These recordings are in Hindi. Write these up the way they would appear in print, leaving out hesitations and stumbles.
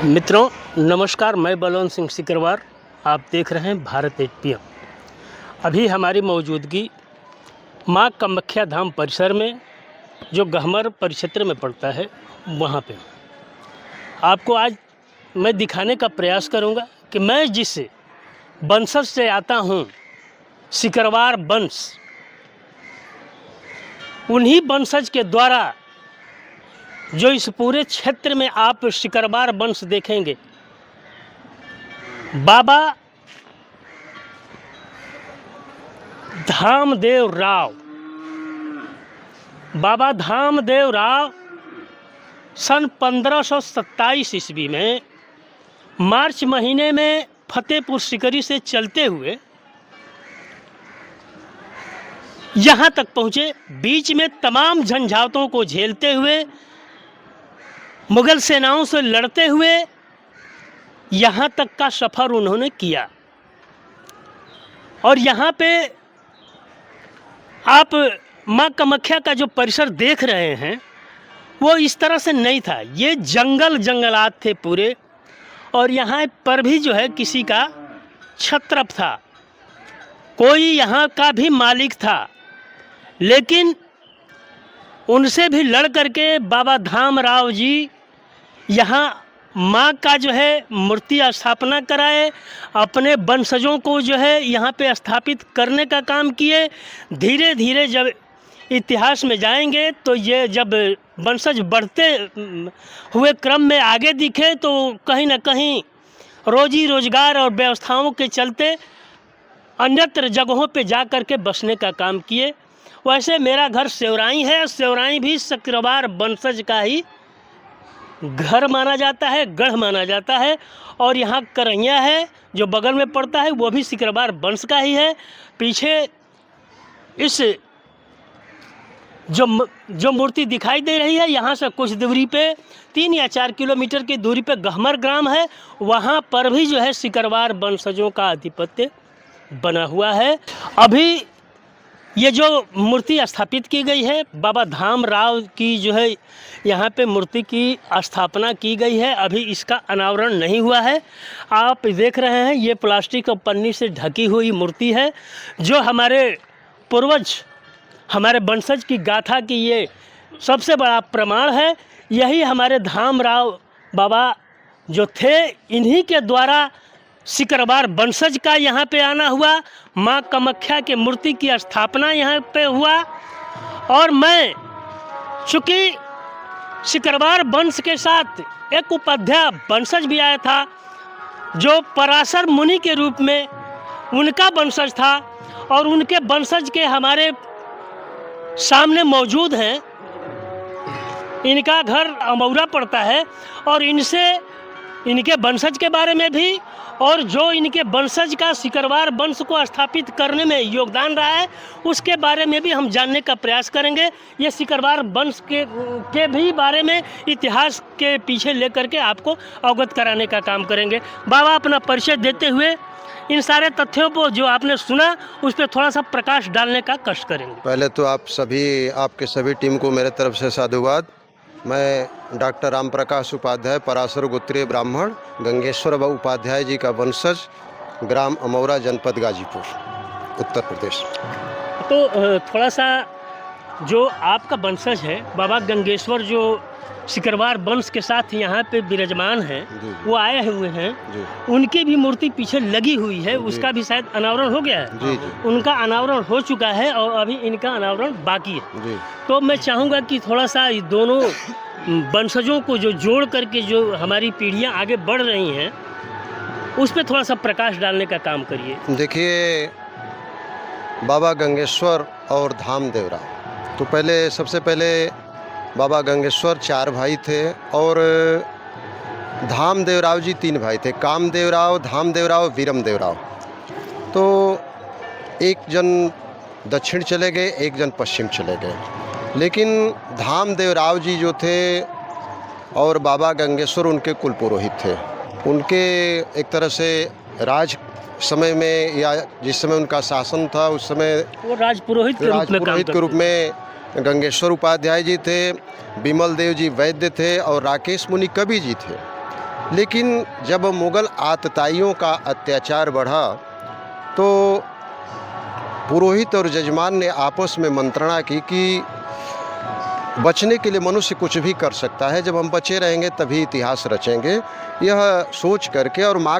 मित्रों नमस्कार, मैं बलवंत सिंह सिकरवार। आप देख रहे हैं भारत एचपीएम। अभी हमारी मौजूदगी माँ कामाख्या धाम परिसर में, जो गहमर परिक्षेत्र में पड़ता है, वहाँ पे आपको आज मैं दिखाने का प्रयास करूँगा कि मैं जिस वंशज से आता हूँ, सिकरवार वंश, उन्हीं वंशज के द्वारा जो इस पूरे क्षेत्र में आप सिकरवार वंश देखेंगे, बाबा धामदेव राव सन 1527 ईस्वी में मार्च महीने में फतेहपुर सिकरी से चलते हुए यहाँ तक पहुँचे। बीच में तमाम झंझावतों को झेलते हुए, मुगल सेनाओं से लड़ते हुए यहाँ तक का सफ़र उन्होंने किया। और यहाँ पे आप माँ कामाख्या का जो परिसर देख रहे हैं, वो इस तरह से नहीं था। ये जंगलात थे पूरे, और यहाँ पर भी जो है किसी का छत्रप था, कोई यहाँ का भी मालिक था। लेकिन उनसे भी लड़ करके बाबा धामराव जी यहाँ माँ का जो है मूर्ति स्थापना कराए, अपने वंशजों को जो है यहाँ पे स्थापित करने का काम किए। धीरे धीरे जब इतिहास में जाएंगे तो ये जब वंशज बढ़ते हुए क्रम में आगे दिखे, तो कहीं ना कहीं रोजी रोजगार और व्यवस्थाओं के चलते अन्यत्र जगहों पे जा कर के बसने का काम किए। वैसे मेरा घर सेवराई है। सेवराई भी सिकरवार वंशज का ही घर माना जाता है, गढ़ माना जाता है। और यहाँ करैया है जो बगल में पड़ता है, वो भी सिकरवार वंश का ही है। पीछे इस जो मूर्ति दिखाई दे रही है, यहाँ से कुछ दूरी पे 3 या 4 किलोमीटर की दूरी पे गहमर ग्राम है। वहाँ पर भी जो है सिकरवार वंशजों का आधिपत्य बना हुआ है। अभी ये जो मूर्ति स्थापित की गई है, बाबा धामराव की जो है यहाँ पे मूर्ति की स्थापना की गई है। अभी इसका अनावरण नहीं हुआ है। आप देख रहे हैं ये प्लास्टिक और पन्नी से ढकी हुई मूर्ति है, जो हमारे पूर्वज, हमारे वंशज की गाथा की ये सबसे बड़ा प्रमाण है। यही हमारे धामराव बाबा जो थे, इन्हीं के द्वारा सिकरवार वंशज का यहाँ पे आना हुआ। माँ कामाख्या के मूर्ति की स्थापना यहाँ पे हुआ। और मैं चूँकि सिकरवार वंश के साथ एक उपाध्याय वंशज भी आया था, जो पराशर मुनि के रूप में उनका वंशज था, और उनके वंशज के हमारे सामने मौजूद हैं। इनका घर अमौरा पड़ता है, और इनके वंशज के बारे में भी, और जो इनके वंशज का सिकरवार वंश को स्थापित करने में योगदान रहा है, उसके बारे में भी हम जानने का प्रयास करेंगे। ये सिकरवार वंश के भी बारे में इतिहास के पीछे लेकर के आपको अवगत कराने का काम करेंगे। बाबा अपना परिचय देते हुए इन सारे तथ्यों को जो आपने सुना, उस पर थोड़ा सा प्रकाश डालने का कष्ट करेंगे। पहले तो आपके सभी टीम को मेरे तरफ से साधुवाद। मैं डॉक्टर राम प्रकाश उपाध्याय, पराशर गोत्रीय ब्राह्मण, गंगेश्वर उपाध्याय जी का वंशज, ग्राम अमौरा, जनपद गाजीपुर, उत्तर प्रदेश। तो थोड़ा सा जो आपका वंशज है, बाबा गंगेश्वर, जो सिकरवार वंश के साथ यहाँ पे विराजमान हैं, वो आए हुए हैं, उनकी भी मूर्ति पीछे लगी हुई है। उसका भी शायद अनावरण हो गया है। उनका अनावरण हो चुका है और अभी इनका अनावरण बाकी है। तो मैं चाहूँगा कि थोड़ा सा दोनों वंशजों को जो जोड़ करके जो हमारी पीढ़ियाँ आगे बढ़ रही हैं, उस पर थोड़ा सा प्रकाश डालने का काम करिए। देखिए, बाबा गंगेश्वर और धामदेव राव, तो सबसे पहले बाबा गंगेश्वर 4 भाई थे, और धामदेव राव जी 3 भाई थे। कामदेव राव, धामदेव राव, वीरमदेव राव। तो एक जन दक्षिण चले गए, एक जन पश्चिम चले गए। लेकिन धामदेव राव जी जो थे और बाबा गंगेश्वर उनके कुल पुरोहित थे। उनके एक तरह से राज समय में, या जिस समय उनका शासन था, उस समय वो राजपुरोहित के रूप में गंगेश्वर उपाध्याय जी थे, विमल देव जी वैद्य थे, और राकेश मुनि कवि जी थे। लेकिन जब मुग़ल आतताइयों का अत्याचार बढ़ा तो पुरोहित और जजमान ने आपस में मंत्रणा की कि बचने के लिए मनुष्य कुछ भी कर सकता है, जब हम बचे रहेंगे तभी इतिहास रचेंगे। यह सोच करके और माँ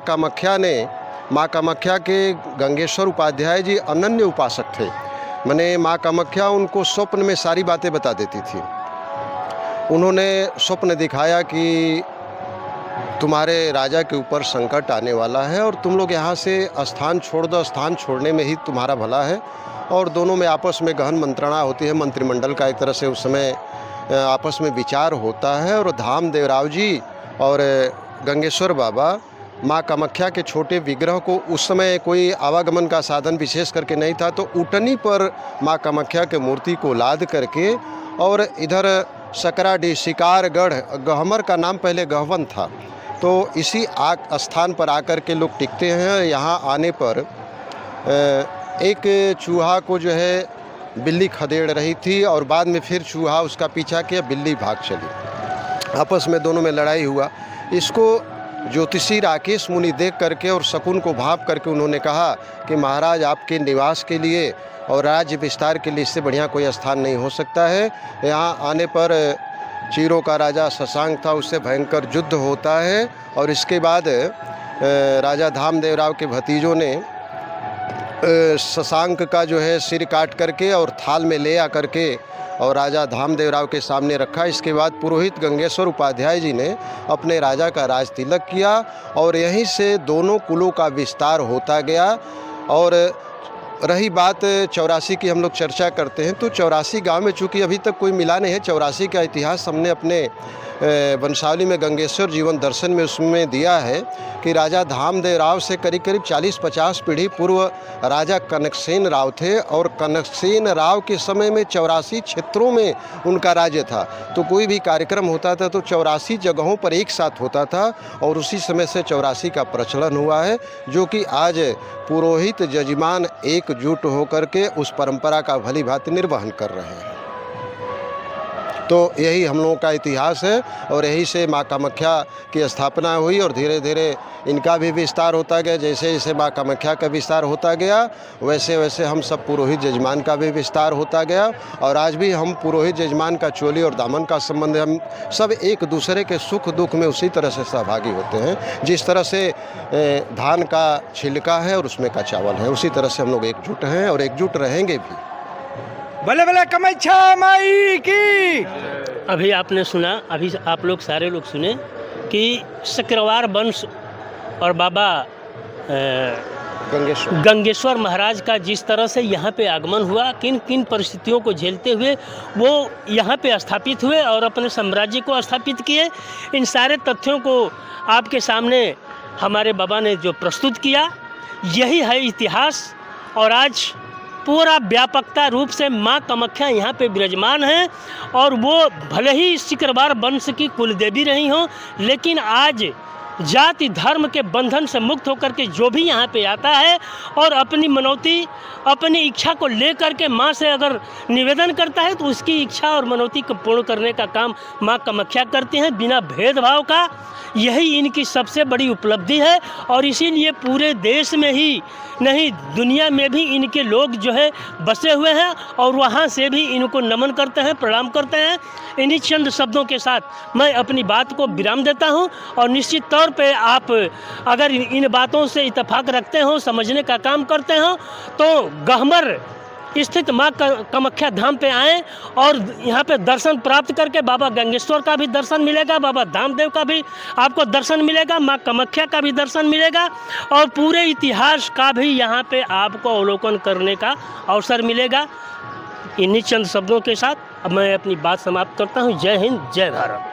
कामाख्या के गंगेश्वर उपाध्याय जी अनन्य उपासक थे। माने माँ कामाख्या उनको स्वप्न में सारी बातें बता देती थी। उन्होंने स्वप्न दिखाया कि तुम्हारे राजा के ऊपर संकट आने वाला है और तुम लोग यहाँ से स्थान छोड़ दो, स्थान छोड़ने में ही तुम्हारा भला है। और दोनों में आपस में गहन मंत्रणा होती है, मंत्रिमंडल का एक तरह से उस समय आपस में विचार होता है। और धामदेवराव जी और गंगेश्वर बाबा माँ कामाख्या के छोटे विग्रह को, उस समय कोई आवागमन का साधन विशेष करके नहीं था, तो उटनी पर माँ कामाख्या के मूर्ति को लाद करके और इधर सकराडीह, शिकारगढ़, गहमर का नाम पहले गहवन था, तो इसी स्थान पर आकर के लोग टिकते हैं। यहाँ आने पर एक चूहा को जो है बिल्ली खदेड़ रही थी और बाद में फिर चूहा उसका पीछा किया, बिल्ली भाग चली। आपस में दोनों में लड़ाई हुआ। इसको ज्योतिषी राकेश मुनि देख करके और शकुन को भाप करके उन्होंने कहा कि महाराज, आपके निवास के लिए और राज्य विस्तार के लिए इससे बढ़िया कोई स्थान नहीं हो सकता है। यहाँ आने पर चीरों का राजा शशांक था, उससे भयंकर युद्ध होता है। और इसके बाद राजा धामदेवराव के भतीजों ने शशांक का जो है सिर काट करके और थाल में ले आ करके और राजा धामदेवराव के सामने रखा। इसके बाद पुरोहित गंगेश्वर उपाध्याय जी ने अपने राजा का राज तिलक किया और यहीं से दोनों कुलों का विस्तार होता गया। और रही बात 84 की, हम लोग चर्चा करते हैं तो 84 गांव में चूँकि अभी तक कोई मिला नहीं है। 84 का इतिहास हमने अपने वंशावली में गंगेश्वर जीवन दर्शन में उसमें दिया है कि राजा धामदेवराव से करीब करीब 40-50 पीढ़ी पूर्व राजा कनकसेन राव थे और कनकसेन राव के समय में 84 क्षेत्रों में उनका राज्य था। तो कोई भी कार्यक्रम होता था तो 84 जगहों पर एक साथ होता था और उसी समय से 84 का प्रचलन हुआ है, जो कि आज पुरोहित जजमान एकजुट होकर के उस परंपरा का भली भांति निर्वहन कर रहे हैं। तो यही हम लोगों का इतिहास है और यही से माँ कामाख्या की स्थापना हुई और धीरे धीरे इनका भी विस्तार होता गया। जैसे जैसे माँ कामाख्या का विस्तार होता गया वैसे वैसे हम सब पुरोहित जजमान का भी विस्तार होता गया। और आज भी हम पुरोहित जजमान का चोली और दामन का संबंध, हम सब एक दूसरे के सुख दुख में उसी तरह से सहभागी होते हैं। जिस तरह से धान का छिलका है और उसमें का चावल है, उसी तरह से हम लोग एकजुट हैं और एकजुट रहेंगे भी। भले भले कामाख्या माई की। अभी आपने सुना, अभी आप लोग सारे लोग सुने कि शुक्रवार वंश और बाबा गंगेश्वर महाराज का जिस तरह से यहाँ पे आगमन हुआ, किन किन परिस्थितियों को झेलते हुए वो यहाँ पे स्थापित हुए और अपने साम्राज्य को स्थापित किए, इन सारे तथ्यों को आपके सामने हमारे बाबा ने जो प्रस्तुत किया, यही है इतिहास। और आज पूरा व्यापकता रूप से माँ कामाख्या यहाँ पे विराजमान है और वो भले ही सिकरवार वंश की कुलदेवी रही हों, लेकिन आज जाति धर्म के बंधन से मुक्त होकर के जो भी यहाँ पे आता है और अपनी मनौती, अपनी इच्छा को लेकर के माँ से अगर निवेदन करता है तो उसकी इच्छा और मनौती को पूर्ण करने का काम माँ कामाख्या करती हैं बिना भेदभाव का। यही इनकी सबसे बड़ी उपलब्धि है और इसीलिए पूरे देश में ही नहीं, दुनिया में भी इनके लोग जो है बसे हुए हैं और वहाँ से भी इनको नमन करते हैं, प्रणाम करते हैं। इन्हीं चंद शब्दों के साथ मैं अपनी बात को विराम देता हूँ और निश्चित तौर पे आप अगर इन बातों से इत्तेफाक रखते हो, समझने का काम करते हो, तो गहमर स्थित माँ कामाख्या धाम पे आएँ और यहाँ पे दर्शन प्राप्त करके बाबा गंगेश्वर का भी दर्शन मिलेगा, बाबा धामदेव का भी आपको दर्शन मिलेगा, माँ कामाख्या का भी दर्शन मिलेगा और पूरे इतिहास का भी यहाँ पे आपको अवलोकन करने का अवसर मिलेगा। इन्हीं चंद शब्दों के साथ अब मैं अपनी बात समाप्त करता हूँ। जय हिंद, जय भारत।